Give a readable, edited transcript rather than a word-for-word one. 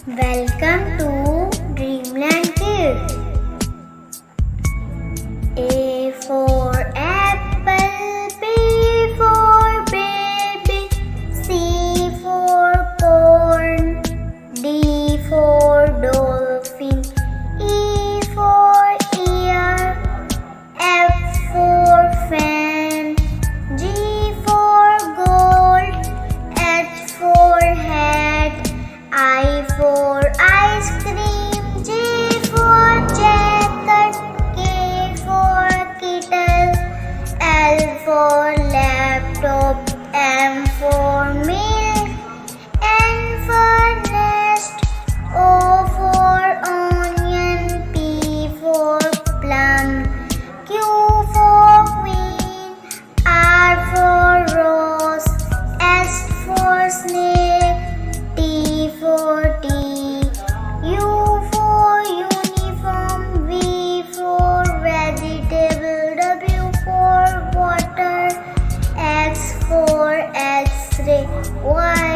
Welcome to Dreamland Kids. A for apple, B for baby, C for corn, D for dolphin, E for ear, F for fan, G for gold, H for hat, I for ice cream, J for jacket, K for kettle, L for laptop, M for milk, N for nest, O for onion, P for plum, Q for queen, R for rose, S for snake, T for tea, U for uniform, V for vegetable, W for water, X for X-ray, Y